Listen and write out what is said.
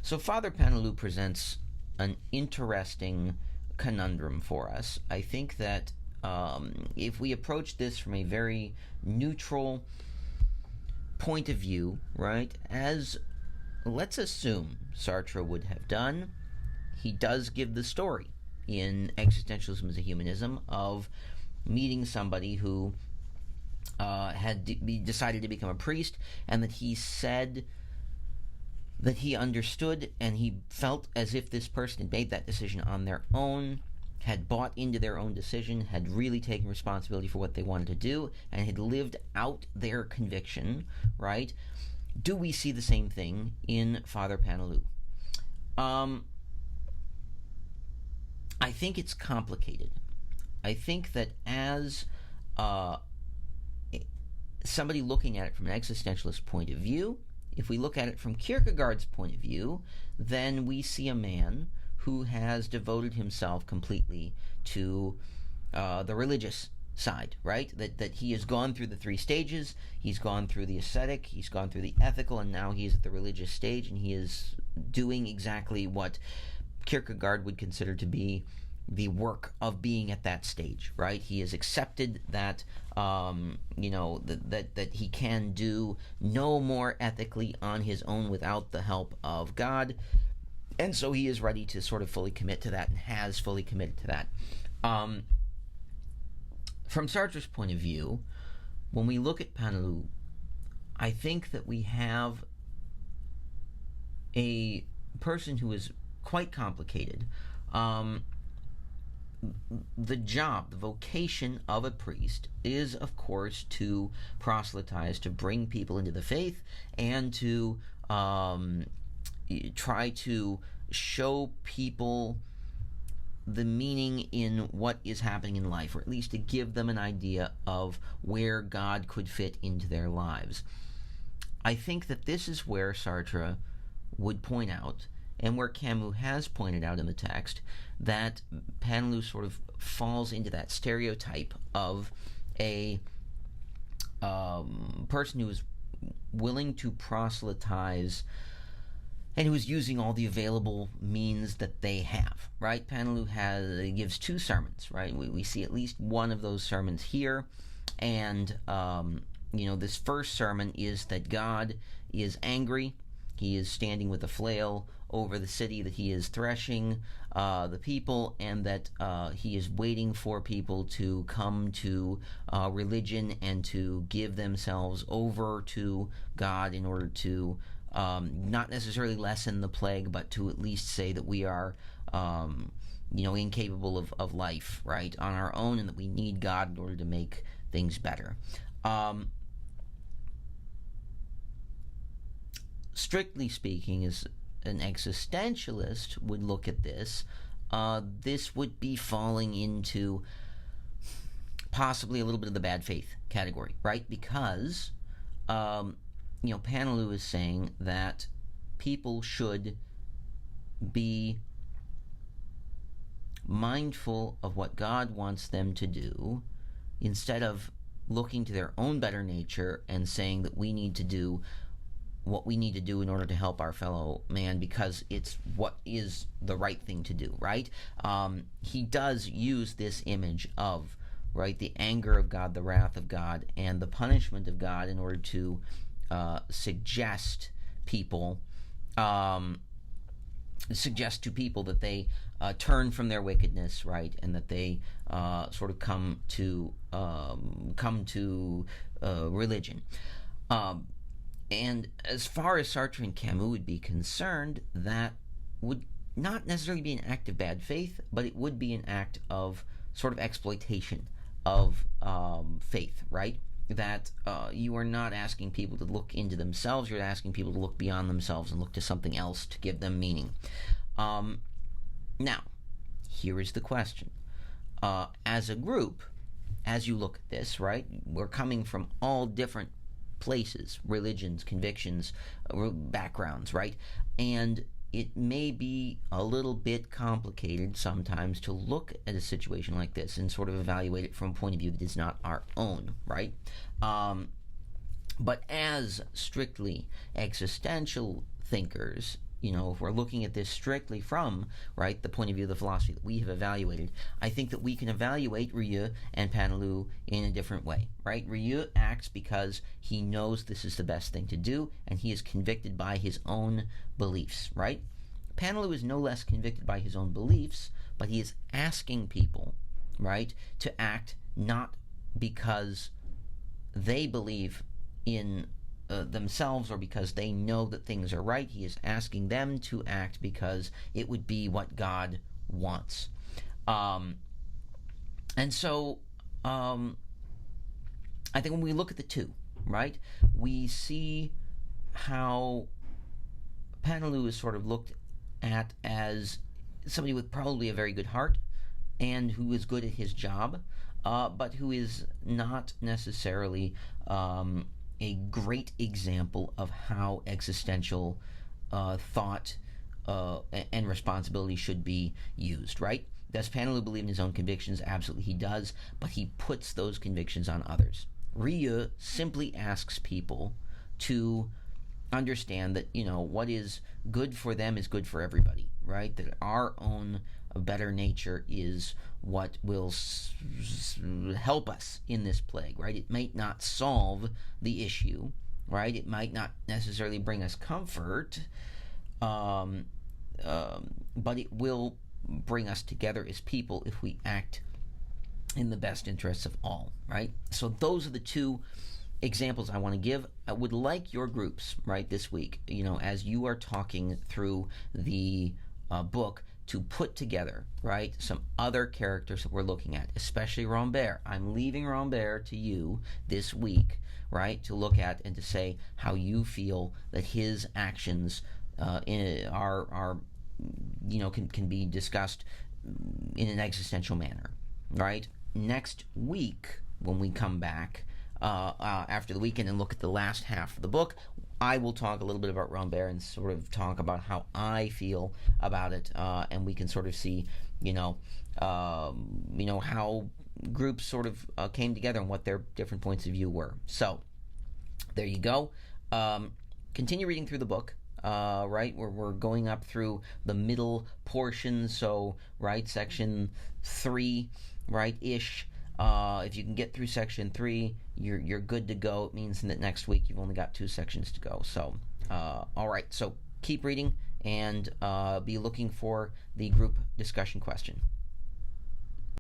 So Father Paneloux presents an interesting conundrum for us. I think that if we approach this from a very neutral point of view, right, as let's assume Sartre would have done, he does give the story in Existentialism as a Humanism of meeting somebody who had decided to become a priest, and that he said that he understood and he felt as if this person had made that decision on their own, had bought into their own decision, had really taken responsibility for what they wanted to do, and had lived out their conviction, right? Do we see the same thing in Father Paneloux? I think it's complicated. I think that as somebody looking at it from an existentialist point of view, if we look at it from Kierkegaard's point of view, then we see a man who has devoted himself completely to the religious side, right? That he has gone through the three stages. He's gone through the ascetic, he's gone through the ethical, and now he is at the religious stage, and he is doing exactly what Kierkegaard would consider to be the work of being at that stage, right? He has accepted that, that he can do no more ethically on his own without the help of God, and so he is ready to sort of fully commit to that, and has fully committed to that. From Sartre's point of view, when we look at Paneloux, I think that we have a person who is quite complicated. The job, the vocation of a priest is, of course, to proselytize, to bring people into the faith, and to try to show people the meaning in what is happening in life, or at least to give them an idea of where God could fit into their lives. I think that this is where Sartre would point out, and where Camus has pointed out in the text, that Paneloux sort of falls into that stereotype of a person who is willing to proselytize and who is using all the available means that they have, right? Paneloux gives two sermons, right? We see at least one of those sermons here, and this first sermon is that God is angry. He is standing with a flail over the city, that he is threshing the people, and that he is waiting for people to come to religion and to give themselves over to God in order to not necessarily lessen the plague, but to at least say that we are incapable of life, right, on our own, and that we need God in order to make things better. Strictly speaking, as an existentialist would look at this, this would be falling into possibly a little bit of the bad faith category, right? Because, Paneloux is saying that people should be mindful of what God wants them to do, instead of looking to their own better nature and saying that we need to do what we need to do in order to help our fellow man because it's what is the right thing to do, right? He does use this image of, right, the anger of God, the wrath of God, and the punishment of God in order to suggest to people that they turn from their wickedness, right, and that they sort of come to religion. And as far as Sartre and Camus would be concerned, that would not necessarily be an act of bad faith, but it would be an act of sort of exploitation of faith, right? That you are not asking people to look into themselves, you're asking people to look beyond themselves and look to something else to give them meaning. Now, here is the question. As a group, as you look at this, right, we're coming from all different places, religions, convictions, backgrounds, right? And it may be a little bit complicated sometimes to look at a situation like this and sort of evaluate it from a point of view that is not our own, right? But as strictly existential thinkers, if we're looking at this strictly from, right, the point of view of the philosophy that we have evaluated, I think that we can evaluate Rieu and Paneloux in a different way, right? Rieu acts because he knows this is the best thing to do, and he is convicted by his own beliefs, right? Paneloux is no less convicted by his own beliefs, but he is asking people, right, to act not because they believe in themselves or because they know that things are right. He is asking them to act because it would be what God wants. And so I think when we look at the two, right, we see how Paneloux is sort of looked at as somebody with probably a very good heart and who is good at his job, but who is not necessarily a great example of how existential thought and responsibility should be used, right? Does Paneloux believe in his own convictions? Absolutely he does, but he puts those convictions on others. Rieu simply asks people to understand that, what is good for them is good for everybody, right? That our own better nature is what will help us in this plague, right? It might not solve the issue, right? It might not necessarily bring us comfort, but it will bring us together as people if we act in the best interests of all, right? So those are the two examples I want to give. I would like your groups, right, this week, as you are talking through the book, to put together, right, some other characters that we're looking at, especially Rambert. I'm leaving Rambert to you this week, right, to look at and to say how you feel that his actions are can be discussed in an existential manner, right? Next week, when we come back after the weekend and look at the last half of the book, I will talk a little bit about Rambert and sort of talk about how I feel about it, and we can sort of see, how groups sort of came together and what their different points of view were. So, there you go. Continue reading through the book. Right, we're going up through the middle portion, so right, section 3, right, ish. If you can get through section 3, you're good to go. It means that next week you've only got 2 sections to go. So, all right. So keep reading and be looking for the group discussion question.